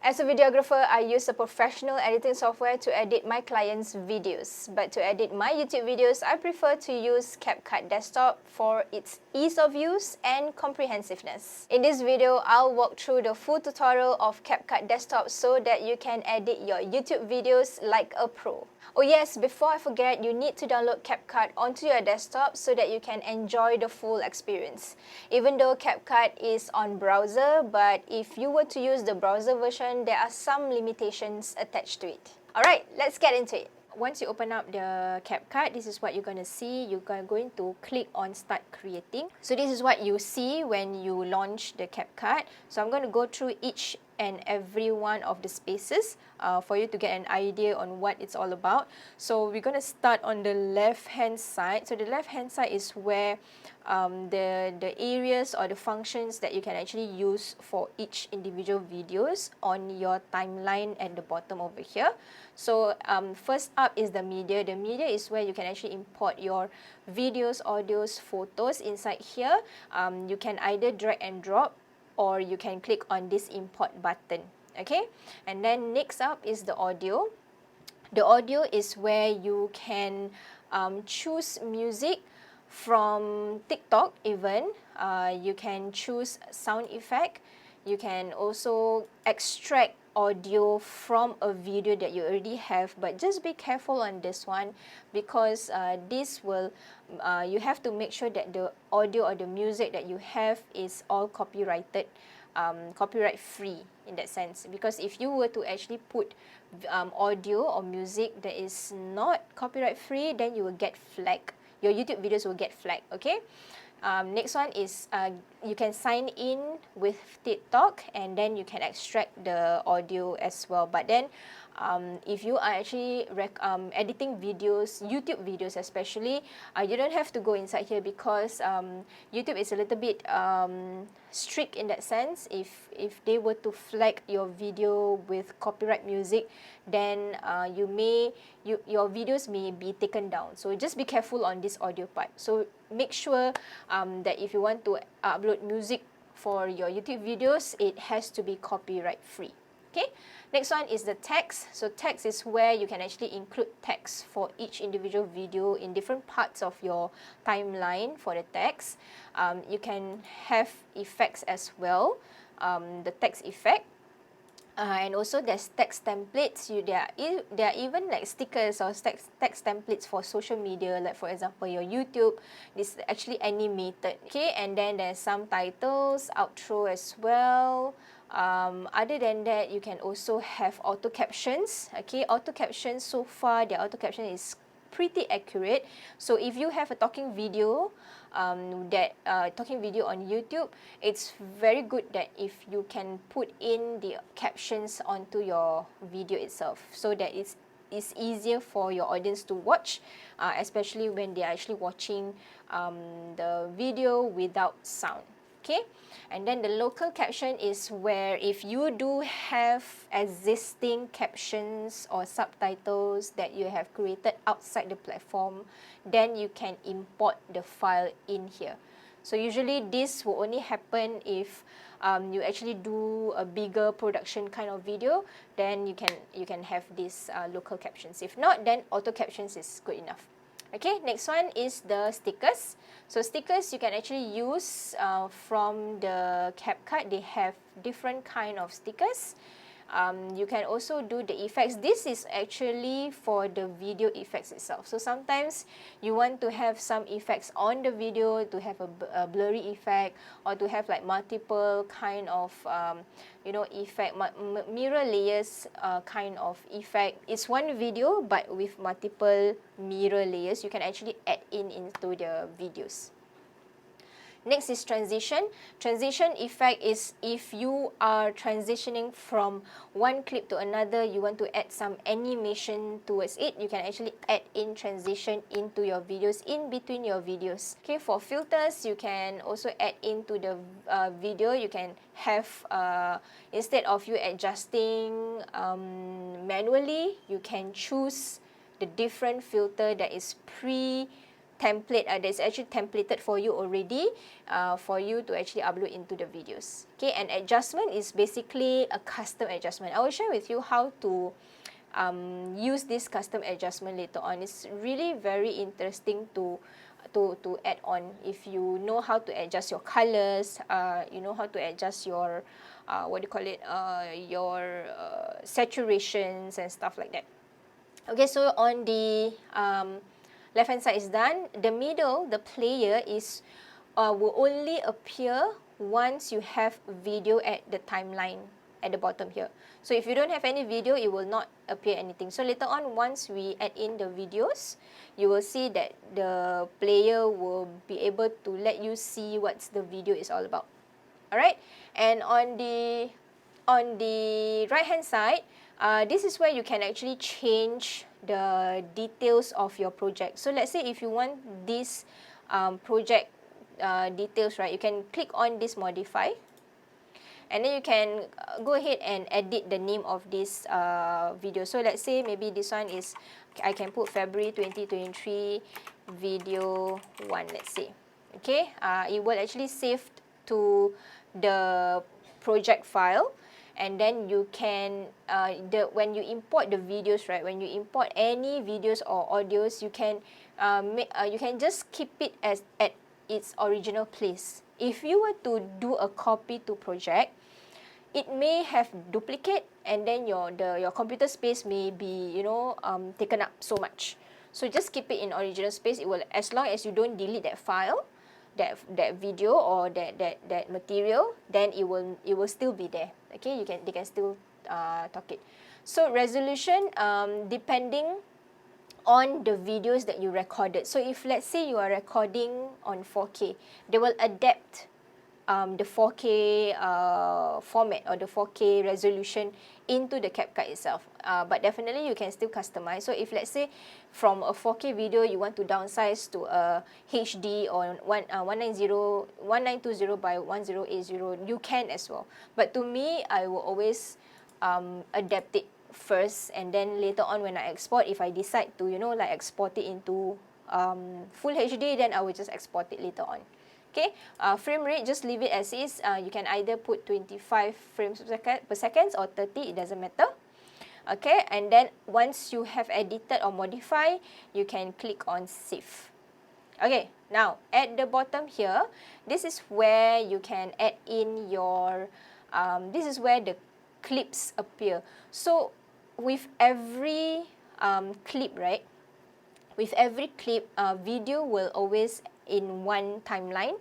As a videographer, I use a professional editing software to edit my clients' videos. But to edit my YouTube videos, I prefer to use CapCut Desktop for its ease of use and comprehensiveness. In this video, I'll walk through the full tutorial of CapCut Desktop so that you can edit your YouTube videos like a pro. Oh yes, before I forget, you need to download CapCut onto your desktop so that you can enjoy the full experience. Even though CapCut is on browser, but if you were to use the browser version, there are some limitations attached to it. Alright, let's get into it. Once you open up the CapCut, this is what you're going to see. You're going to click on Start Creating. So this is what you see when you launch the CapCut. So I'm going to go through each and every one of the spaces for you to get an idea on what it's all about. So we're going to start on the left hand side. So the left hand side is where the areas or the functions that you can actually use for each individual videos on your timeline at the bottom over here. So first up is the media. The media is where you can actually import your videos, audios, photos inside here. You can either drag and drop, or you can click on this import button. Okay, and then next up is the audio. The audio is where you can choose music from TikTok even. You can choose sound effect. You can also extract audio from a video that you already have, but just be careful on this one because this will you have to make sure that the audio or the music that you have is all copyrighted, copyright free in that sense, because if you were to actually put audio or music that is not copyright free, then you will get flagged. Your YouTube videos will get flagged. Okay. Next one is you can sign in with TikTok and then you can extract the audio as well. But then if you are actually editing videos, YouTube videos especially, you don't have to go inside here because YouTube is a little bit strict in that sense. If they were to flag your video with copyright music, then your videos may be taken down. So just be careful on this audio part. So make sure that if you want to upload music for your YouTube videos, it has to be copyright free. Okay, next one is the text. So text is where you can actually include text for each individual video in different parts of your timeline for the text. You can have effects as well, the text effect. And also there's text templates. There are even like stickers or text templates for social media, like for example your YouTube. This is actually animated. Okay, and then there's some titles, outro as well. Other than that, you can also have auto captions. Okay, auto captions, so far the auto caption is pretty accurate. So if you have a talking video talking video on YouTube, it's very good that if you can put in the captions onto your video itself, so that it's easier for your audience to watch, especially when they are actually watching the video without sound. Okay, and then the local caption is where if you do have existing captions or subtitles that you have created outside the platform, then you can import the file in here. So usually this will only happen if you actually do a bigger production kind of video, then you can have these local captions. If not, then auto captions is good enough. Okay, next one is the stickers. So stickers you can actually use from the CapCut. They have different kind of stickers. You can also do the effects. This is actually for the video effects itself. So sometimes you want to have some effects on the video, to have a blurry effect, or to have like multiple kind of effect, mirror layers kind of effect. It's one video but with multiple mirror layers. You can actually add into the videos. Next is transition. Transition effect is if you are transitioning from one clip to another, you want to add some animation towards it, you can actually add in transition into your videos, in between your videos. Okay, for filters, you can also add into the video. You can have, instead of you adjusting manually, you can choose the different filter that is template that's actually templated for you already for you to actually upload into the videos. Okay, and adjustment is basically a custom adjustment. I will share with you how to use this custom adjustment later on. It's really very interesting to add on. If you know how to adjust your colors, you know how to adjust your what do you call it, your saturations and stuff like that. Okay, so on the left hand side is done. The middle, the player, is will only appear once you have video at the timeline at the bottom here. So if you don't have any video, it will not appear anything. So later on, once we add in the videos, you will see that the player will be able to let you see what the video is all about. Alright, and on the right hand side, this is where you can actually change the details of your project. So let's say if you want this project details, right, you can click on this modify, and then you can go ahead and edit the name of this video. So let's say maybe this one is, I can put February 2023 video 1, let's say. Okay, it will actually save to the project file, and then you can when you import the videos, right, when you import any videos or audios, you can you can just keep it as at its original place. If you were to do a copy to project, it may have duplicate, and then your computer space may be, you know, taken up so much. So just keep it in original space. It will, as long as you don't delete that file, that video or that material, then it will still be there. Okay, they can still talk it. So resolution, depending on the videos that you recorded. So if let's say you are recording on 4K, they will adapt the 4K format or the 4K resolution into the CapCut itself. But definitely you can still customize. So if let's say from a 4K video you want to downsize to a HD or 1920 by 1080, you can as well. But to me, I will always adapt it first, and then later on when I export, if I decide to, you know, like export it into full HD, then I will just export it later on. Okay, frame rate, just leave it as is. You can either put 25 frames per second or 30, it doesn't matter. Okay, and then once you have edited or modified, you can click on save. Okay, now at the bottom here, this is where you can add in your, this is where the clips appear. So with every clip, right, with every clip, video will always in one timeline.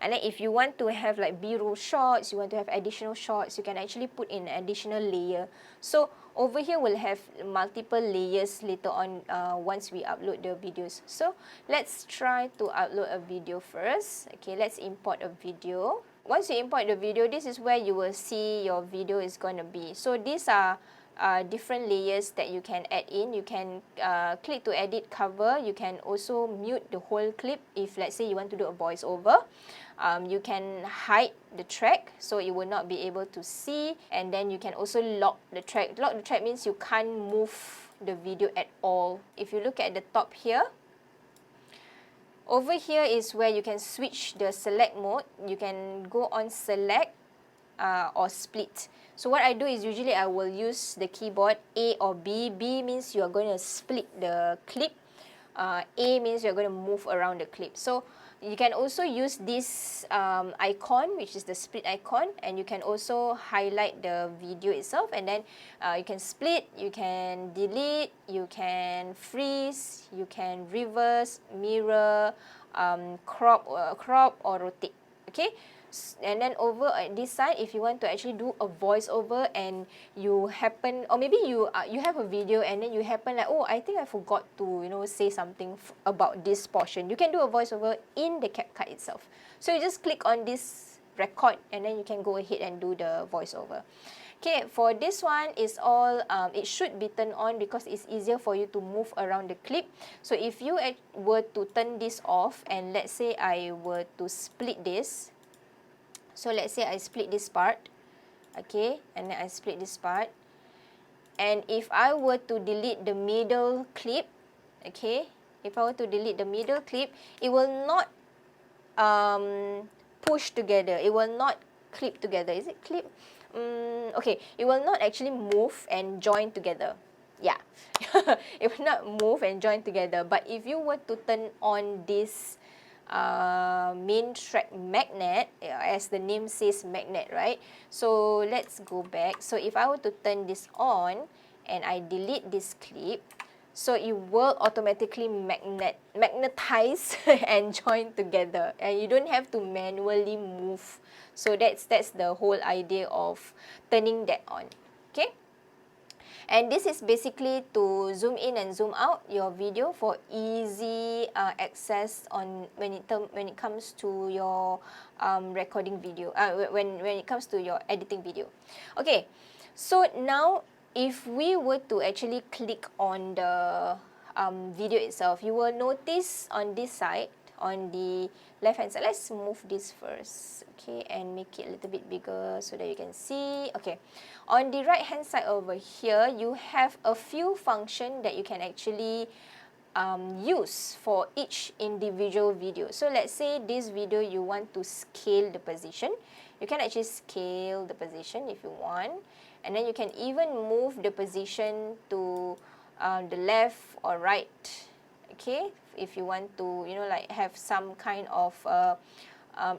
And then if you want to have like B-roll shots, you want to have additional shots, you can actually put in an additional layer. So over here we'll have multiple layers later on once we upload the videos. So let's try to upload a video first. Okay, let's import a video. Once you import the video, this is where you will see your video is going to be. So these are different layers that you can add in. You can click to edit cover. You can also mute the whole clip if let's say you want to do a voiceover. You can hide the track so you will not be able to see, and then you can also lock the track. Lock the track means you can't move the video at all. If you look at the top here, over here is where you can switch the select mode. You can go on select or split. So what I do is usually I will use the keyboard A or B. B means you are going to split the clip. A means you're going to move around the clip. So you can also use this icon, which is the split icon, and you can also highlight the video itself, and then you can split, you can delete, you can freeze, you can reverse, mirror, crop or rotate. Okay, and then over at this side, if you want to actually do a voiceover and you happen, or maybe you have a video and then you happen like, oh, I think I forgot to, you know, say something about this portion, you can do a voiceover in the CapCut itself. So you just click on this record and then you can go ahead and do the voiceover. Okay, for this one is all, it should be turned on because it's easier for you to move around the clip. So if you were to turn this off, and let's say I were to split this, so let's say I split this part, okay, and then I split this part, and if I were to delete the middle clip, okay, if I were to delete the middle clip, it will not push together. It will not clip together. Is it clip? Okay, it will not actually move and join together. Yeah, it will not move and join together. But if you were to turn on this main track magnet, as the name says magnet, right? So let's go back. So if I were to turn this on and I delete this clip, so it will automatically magnetize and join together, and you don't have to manually move. So that's the whole idea of turning that on. Okay. And this is basically to zoom in and zoom out your video for easy access on when it comes to your recording video. When it comes to your editing video. Okay, so now if we were to actually click on the video itself, you will notice on this side, on the left hand side, let's move this first, okay, and make it a little bit bigger so that you can see. Okay, on the right hand side over here, you have a few functions that you can actually use for each individual video. So let's say this video you want to scale the position, you can actually scale the position if you want, and then you can even move the position to the left or right. Okay, if you want to, you know, like have some kind of what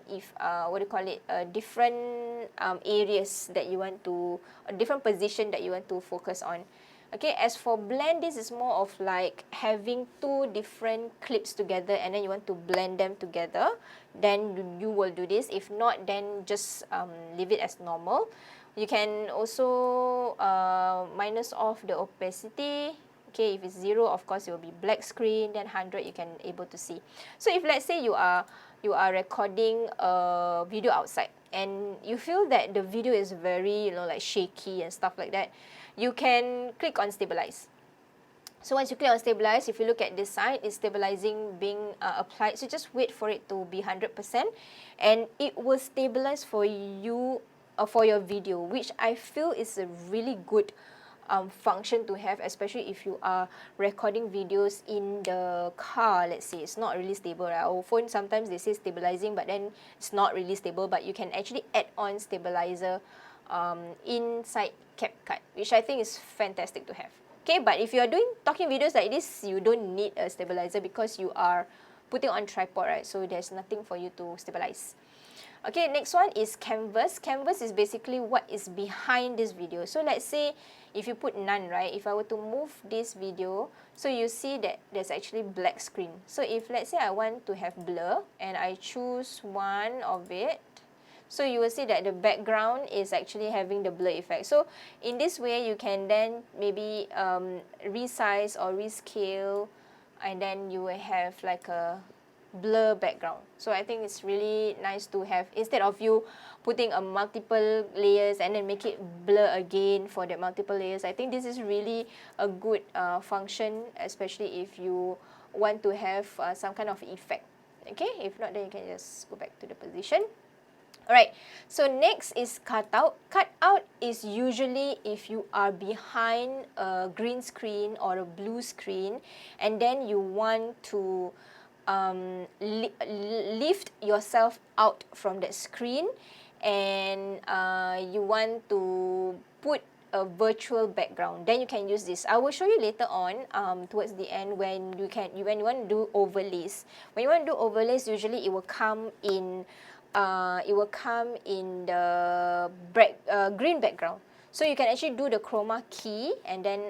do you call it, different areas that you want to, a different position that you want to focus on. Okay, as for blend, this is more of like having two different clips together and then you want to blend them together, then you will do this. If not, then just leave it as normal. You can also minus off the opacity. Okay, if it's 0, of course it will be black screen, then 100 you can able to see. So if let's say you are recording a video outside and you feel that the video is very, you know, like shaky and stuff like that, you can click on stabilize. So once you click on stabilize, if you look at this side, it's stabilizing being applied. So just wait for it to be 100% and it will stabilize for you for your video, which I feel is a really good function to have, especially if you are recording videos in the car. Let's say it's not really stable, right? Our phone sometimes they say stabilizing, but then it's not really stable, but you can actually add on stabilizer inside CapCut, which I think is fantastic to have. Okay, but if you are doing talking videos like this, you don't need a stabilizer because you are putting on tripod, right? So there's nothing for you to stabilize. Okay, next one is canvas. Canvas is basically what is behind this video. So let's say if you put none, right? If I were to move this video, so you see that there's actually black screen. So if let's say I want to have blur and I choose one of it, so you will see that the background is actually having the blur effect. So in this way, you can then maybe resize or rescale, and then you will have like a blur background. So I think it's really nice to have, instead of you putting a multiple layers and then make it blur again for the multiple layers. I think this is really a good function, especially if you want to have some kind of effect. Okay, if not, then you can just go back to the position. Alright, so next is cutout. Cutout is usually if you are behind a green screen or a blue screen and then you want to lift yourself out from that screen and you want to put a virtual background, then you can use this. I will show you later on towards the end when you want to do overlays. When you want to do overlays, usually it will come in the green background. So you can actually do the chroma key and then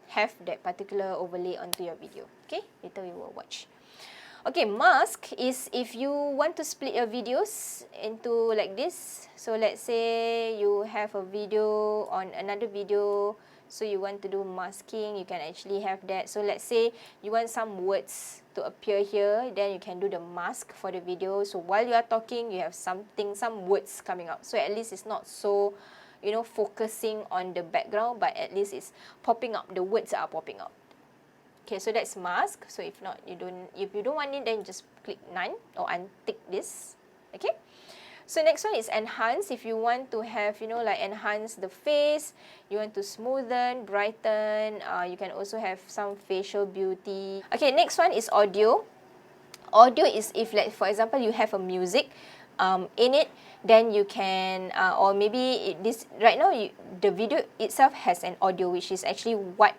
have that particular overlay onto your video. Okay, later we will watch. Okay, mask is if you want to split your videos into like this. So let's say you have a video on another video, so you want to do masking, you can actually have that. So let's say you want some words to appear here, then you can do the mask for the video. So while you are talking, you have some words coming out. So at least it's not so, you know, focusing on the background, but at least it's popping up, the words are popping out. Okay, so that's mask. So if you don't want it, then just click none or untick this. Okay. So next one is enhance. If you want to have, like enhance the face, you want to smoothen, brighten, you can also have some facial beauty. Okay, next one is audio. Audio is if, like, for example, you have a music in it, then you can, or maybe this right now, the video itself has an audio, which is actually what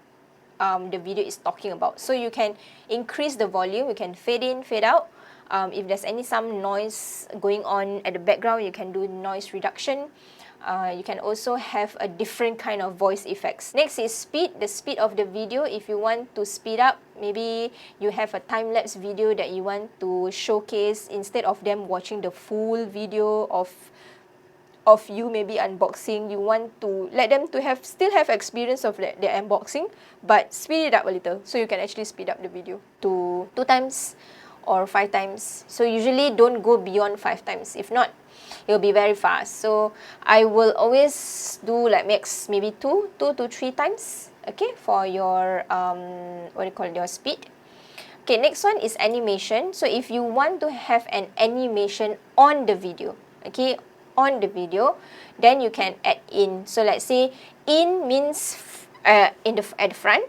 the video is talking about. So you can increase the volume, you can fade in, fade out. If there's some noise going on at the background, you can do noise reduction. You can also have a different kind of voice effects. Next is speed, the speed of the video. If you want to speed up, maybe you have a time-lapse video that you want to showcase, instead of them watching the full video of you maybe unboxing, you want to let them to still have experience of their unboxing, but speed it up a little. So you can actually speed up the video to 2 times or 5 times. So usually don't go beyond 5 times. If not, it will be very fast. So I will always do like max maybe 2 to 3 times, okay, for your your speed. Okay, next one is animation. So if you want to have an animation on the video, okay, on the video, then you can add in. So let's say in means at the front,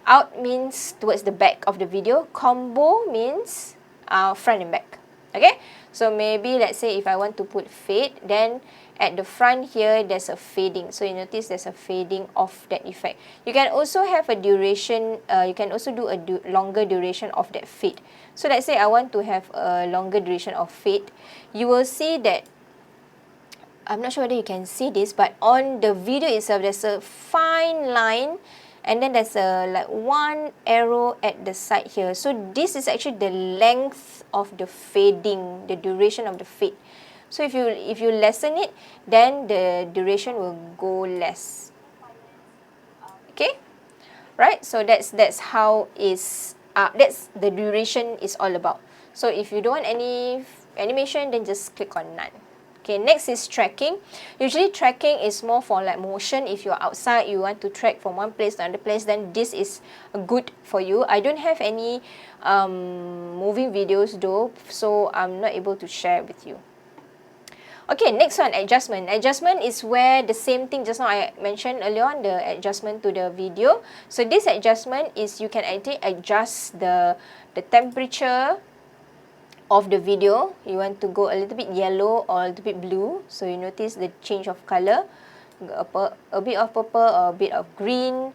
out means towards the back of the video, combo means front and back. Okay, so maybe let's say if I want to put fade, then at the front here there's a fading. So you notice there's a fading of that effect. You can also have a duration, you can also do a longer duration of that fade. So let's say I want to have a longer duration of fade. You will see that, I'm not sure whether you can see this, but on the video itself there's a fine line, and then there's like one arrow at the side here. So this is actually the length of the fading, the duration of the fade. So if you lessen it, then the duration will go less. Okay, right? So that's how that's the duration is all about. So if you don't want any animation, then just click on none. Okay, next is tracking. Usually tracking is more for like motion. If you're outside, you want to track from one place to another place, then this is good for you. I don't have any moving videos though, so I'm not able to share with you. Okay, next one, adjustment. Adjustment is where the same thing just now I mentioned earlier on, the adjustment to the video. So this adjustment is you can actually adjust the temperature of the video. You want to go a little bit yellow or a little bit blue. So you notice the change of color, a bit of purple or a bit of green.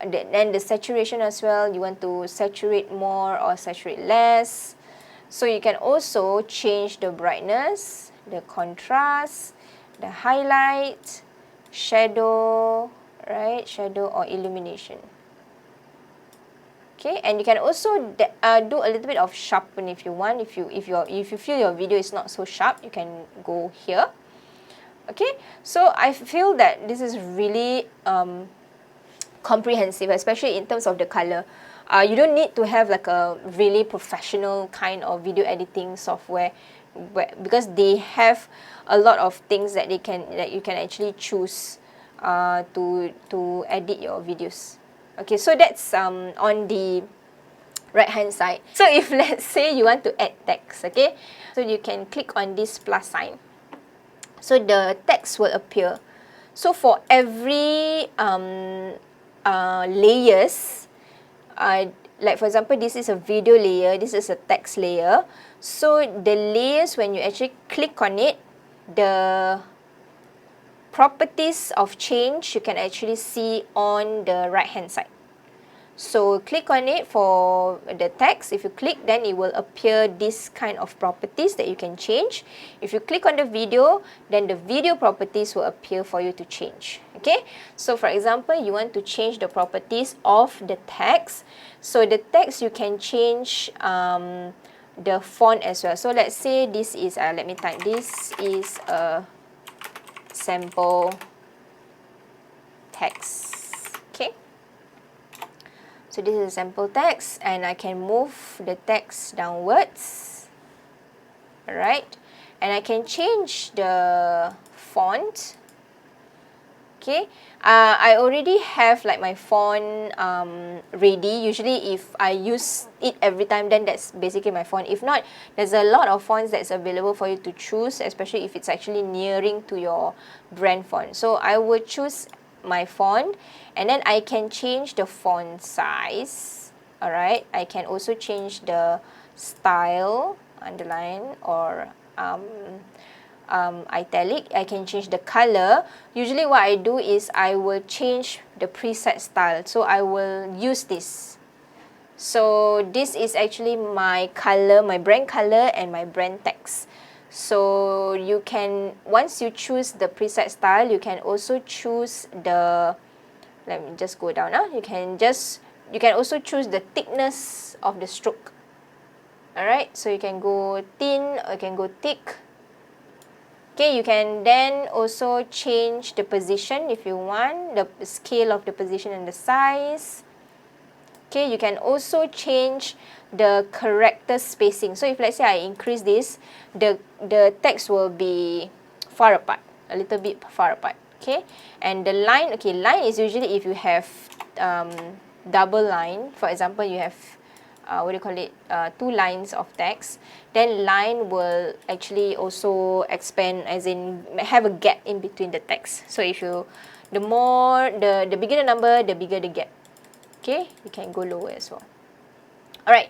Then the saturation as well, you want to saturate more or saturate less. So you can also change the brightness, the contrast, the highlight, shadow, right? Shadow or illumination. Okay, and you can also do a little bit of sharpen if you want. If you feel your video is not so sharp, you can go here. Okay, so I feel that this is really comprehensive, especially in terms of the color. You don't need to have like a really professional kind of video editing software, because they have a lot of things that you can actually choose to edit your videos. Okay, so that's on the right hand side. So if let's say you want to add text, okay, so you can click on this plus sign. So the text will appear. So for every layers, like for example, this is a video layer, this is a text layer. So the layers, when you actually click on it, the properties of change you can actually see on the right hand side. So click on it for the text. If you click, then it will appear this kind of properties that you can change. If you click on the video, then the video properties will appear for you to change. Okay, so for example, you want to change the properties of the text. So the text you can change the font as well. So let's say this is let me type, this is a sample text. Okay, so this is a sample text, and I can move the text downwards. Alright, and I can change the font Okay, I already have like my font ready. Usually if I use it every time, then that's basically my font. If not, there's a lot of fonts that's available for you to choose, especially if it's actually nearing to your brand font. So I would choose my font, and then I can change the font size. Alright, I can also change the style, underline, or italic. I can change the color. Usually what I do is I will change the preset style. So I will use this. So this is actually my color, my brand color, and my brand text. So you can, once you choose the preset style, you can also choose the, let me just go down. You can also choose the thickness of the stroke. Alright, so you can go thin or you can go thick. Okay, you can then also change the position if you want, the scale of the position and the size. Okay, you can also change the character spacing. So if let's say I increase this, the text will be far apart, a little bit far apart. Okay, and the line, okay, line is usually if you have double line. For example, you have two lines of text, then line will actually also expand, as in have a gap in between the text. So if you, the bigger the number, the bigger the gap. Okay, you can go lower as well. Alright,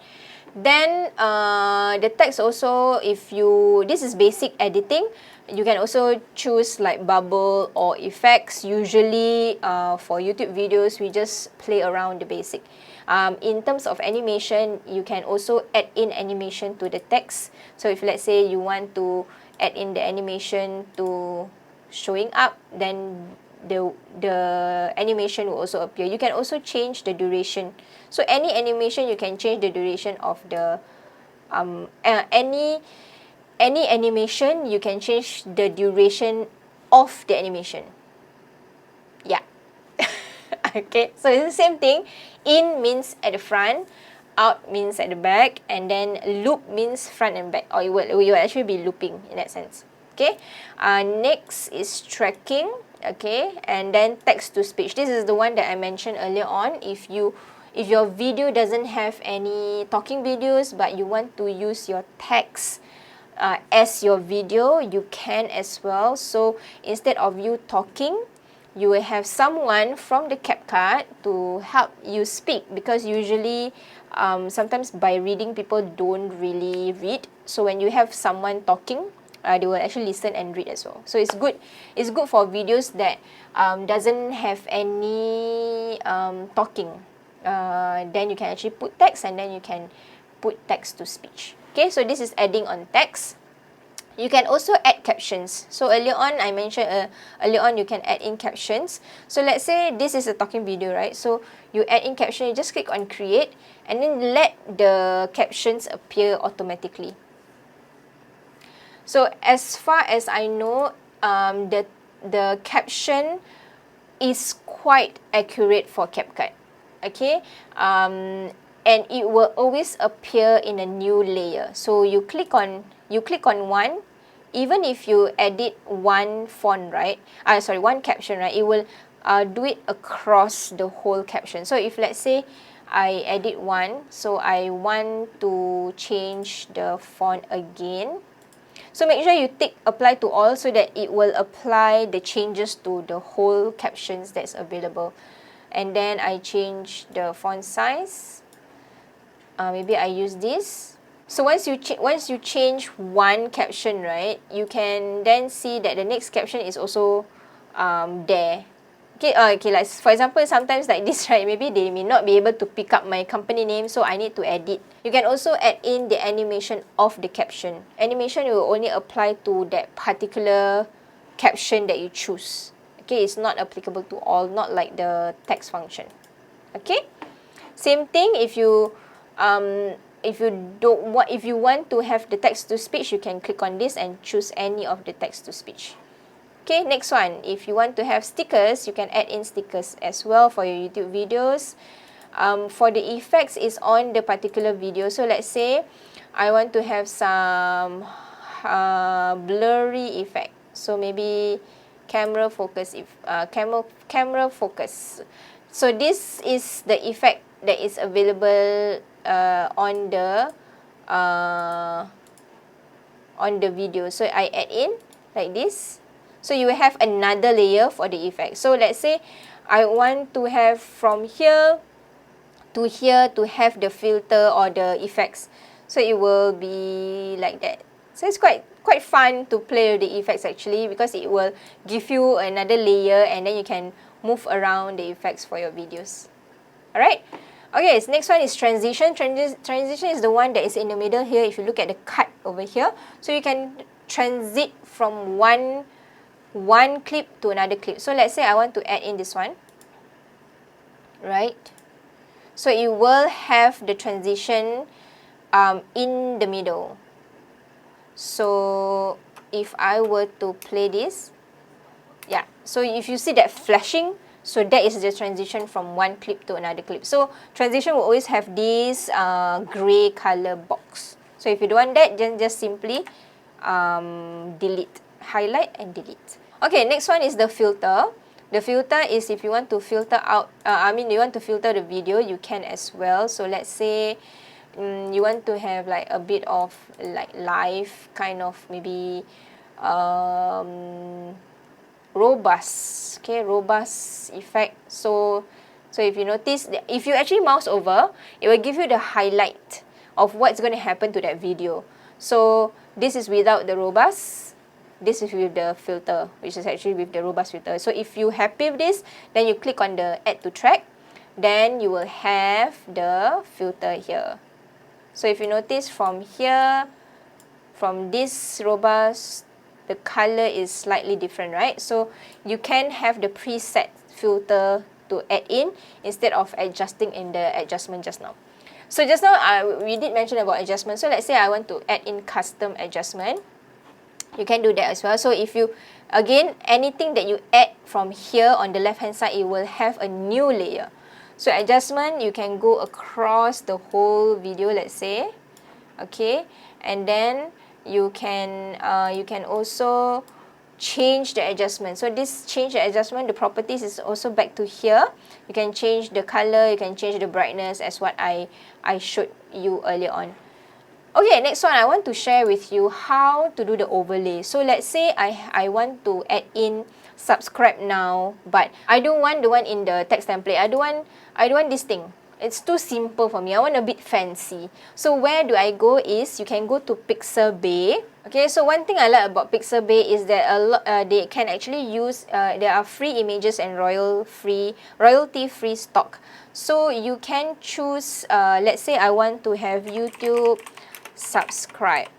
then the text also, if you, this is basic editing, you can also choose like bubble or effects. Usually for YouTube videos, we just play around the basic. In terms of animation, you can also add in animation to the text. So if let's say you want to add in the animation to showing up, then the animation will also appear. You can also change the duration. So any animation, you can change the duration of the any animation, you can change the duration of the animation. Yeah. Okay, so it's the same thing. In means at the front, out means at the back, and then loop means front and back, or you will actually be looping in that sense. Okay, next is tracking. Okay, and then text to speech. This is the one that I mentioned earlier on. If your video doesn't have any talking videos, but you want to use your text as your video, you can as well. So instead of you talking, you will have someone from the CapCut to help you speak, because usually sometimes by reading, people don't really read. So when you have someone talking, they will actually listen and read as well. So it's good for videos that doesn't have any talking. Then you can actually put text, and then you can put text to speech. Okay, so this is adding on text. You can also add captions. So earlier on, I mentioned you can add in captions. So let's say this is a talking video, right? So you add in caption, you just click on create, and then let the captions appear automatically. So as far as I know, the caption is quite accurate for CapCut. Okay, and it will always appear in a new layer. So you click on one, even if you edit one font, right? One caption, right? It will do it across the whole caption. So if let's say I edit one, so I want to change the font again. So make sure you tick apply to all, so that it will apply the changes to the whole captions that's available. And then I change the font size. Maybe I use this. So once you change one caption, right, you can then see that the next caption is also there. Okay, like for example, sometimes like this, right, maybe they may not be able to pick up my company name, so I need to edit. You can also add in the animation of the caption. Animation will only apply to that particular caption that you choose. Okay, it's not applicable to all, not like the text function. Okay, same thing if you want to have the text to speech, you can click on this and choose any of the text to speech. Okay, next one. If you want to have stickers, you can add in stickers as well for your YouTube videos. For the effects, is on the particular video. So let's say I want to have some blurry effect. So maybe camera focus, camera focus. So this is the effect that is available on the video. So I add in like this. So you will have another layer for the effect. So let's say I want to have from here to here to have the filter or the effects. So it will be like that. So it's quite fun to play with the effects actually, because it will give you another layer and then you can move around the effects for your videos. Alright? Okay, so next one is transition. Transition is the one that is in the middle here. If you look at the cut over here, so you can transit from one clip to another clip. So let's say I want to add in this one, right? So it will have the transition in the middle. So if I were to play this, yeah, so if you see that flashing, so that is the transition from one clip to another clip. So transition will always have this gray color box. So if you don't want that, then just simply delete, highlight and delete. Okay, next one is the filter. The filter is if you want to filter out, you want to filter the video, you can as well. So let's say you want to have like a bit of like live kind of maybe robust, okay, robust effect. So if you notice, if you actually mouse over, it will give you the highlight of what's going to happen to that video. So this is without the robust, this is with the filter, which is actually with the robust filter. So if you're happy with this, then you click on the add to track, then you will have the filter here. So if you notice from here, from this robust, the color is slightly different, right? So you can have the preset filter to add in instead of adjusting in the adjustment just now. So just now we did mention about adjustment. So let's say I want to add in custom adjustment. You can do that as well. So if you, again, anything that you add from here on the left hand side, it will have a new layer. So adjustment, you can go across the whole video, let's say, okay, and then you can also change the adjustment. So this change the adjustment, the properties is also back to here. You can change the color, you can change the brightness as what I showed you earlier on. Okay, next one, I want to share with you how to do the overlay. So let's say I want to add in subscribe now, but I don't want the one in the text template. I don't want this thing. It's too simple for me. I want a bit fancy. So where do I go is, you can go to Pixabay. Okay, so one thing I like about Pixabay is that they can actually use, there are free images and royalty-free stock. So you can choose, let's say I want to have YouTube subscribe.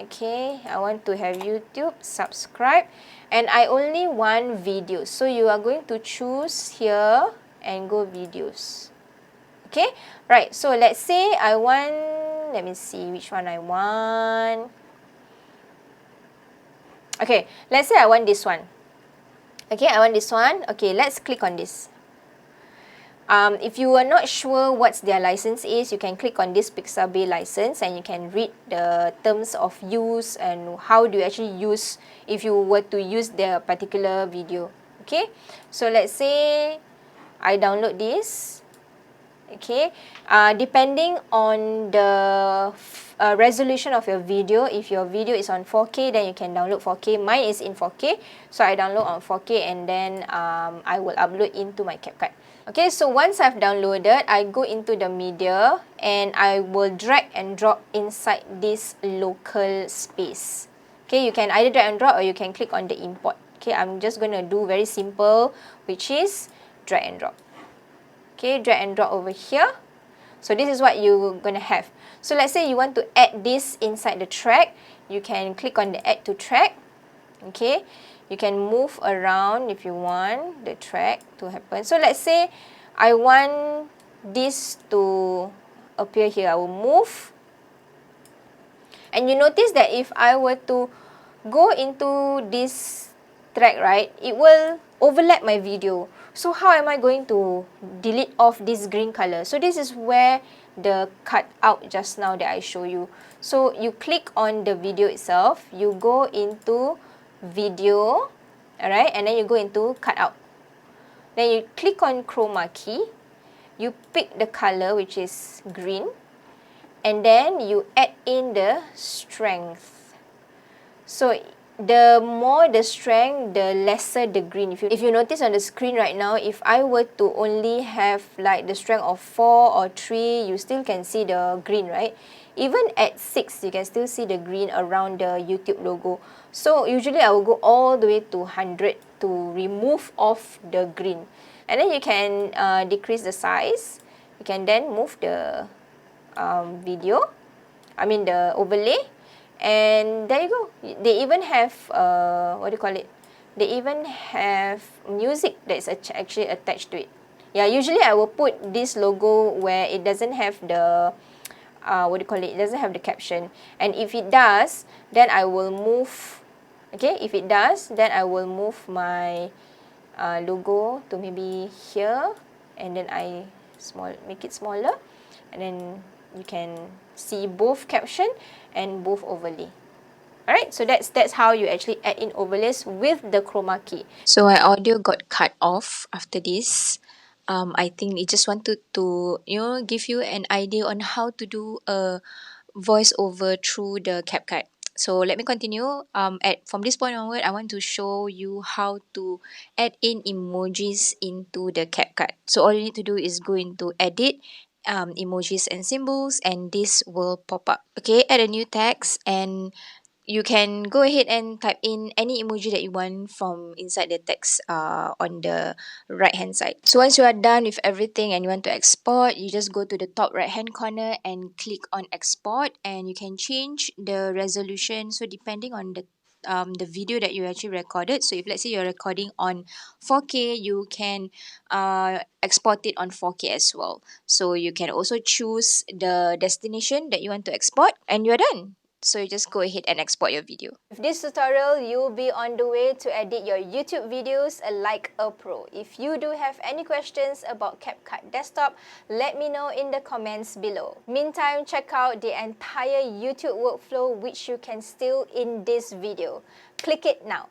Okay, I want to have YouTube subscribe and I only want videos. So you are going to choose here and go videos. Okay, right, so let's say I want, let me see which one I want. Okay, let's say I want this one. Okay, I want this one. Okay, let's click on this. If you are not sure what their license is, you can click on this Pixabay license and you can read the terms of use and how do you actually use if you were to use their particular video. Okay, so let's say I download this. Okay, depending on the resolution of your video, if your video is on 4K, then you can download 4K. Mine is in 4K, so I download on 4K and then I will upload into my CapCut. Okay, so once I've downloaded, I go into the media and I will drag and drop inside this local space. Okay, you can either drag and drop or you can click on the import. Okay, I'm just going to do very simple, which is drag and drop. Okay, drag and drop over here. So this is what you're going to have. So let's say you want to add this inside the track. You can click on the add to track. Okay, you can move around if you want the track to happen. So let's say I want this to appear here. I will move. And you notice that if I were to go into this track, right, it will overlap my video. So how am I going to delete off this green color? So this is where the cut out just now that I show you. So you click on the video itself, you go into video, Alright, and then you go into cutout. Then you click on chroma key. You pick the color, which is green. And then you add in the strength. So the more the strength, the lesser the green. If you notice on the screen right now, if I were to only have like the strength of 4 or 3, you still can see the green, right? Even at 6, you can still see the green around the YouTube logo. So usually I will go all the way to 100 to remove off the green. And then you can decrease the size. You can then move the the overlay. And there you go. They even have, what do you call it? They even have music that's actually attached to it. Yeah, usually I will put this logo where it doesn't have the, what do you call it? It doesn't have the caption. And if it does, then I will move, okay? If it does, then I will move my logo to maybe here. And then I make it smaller. And then you can see both caption and both overlay. Alright, so that's how you actually add in overlays with the chroma key. So my audio got cut off after this. I think it just wanted to, give you an idea on how to do a voiceover through the CapCut. So let me continue. From this point onward, I want to show you how to add in emojis into the CapCut. So all you need to do is go into Edit, Emojis and Symbols, and this will pop up. Okay, add a new text, and you can go ahead and type in any emoji that you want from inside the text on the right hand side. So once you are done with everything and you want to export, you just go to the top right hand corner and click on export, and you can change the resolution. So depending on the video that you actually recorded. So if let's say you're recording on 4K, you can export it on 4K as well. So you can also choose the destination that you want to export, and you're done. So you just go ahead and export your video. With this tutorial, you'll be on the way to edit your YouTube videos like a pro. If you do have any questions about CapCut Desktop, let me know in the comments below. Meantime, check out the entire YouTube workflow which you can steal in this video. Click it now.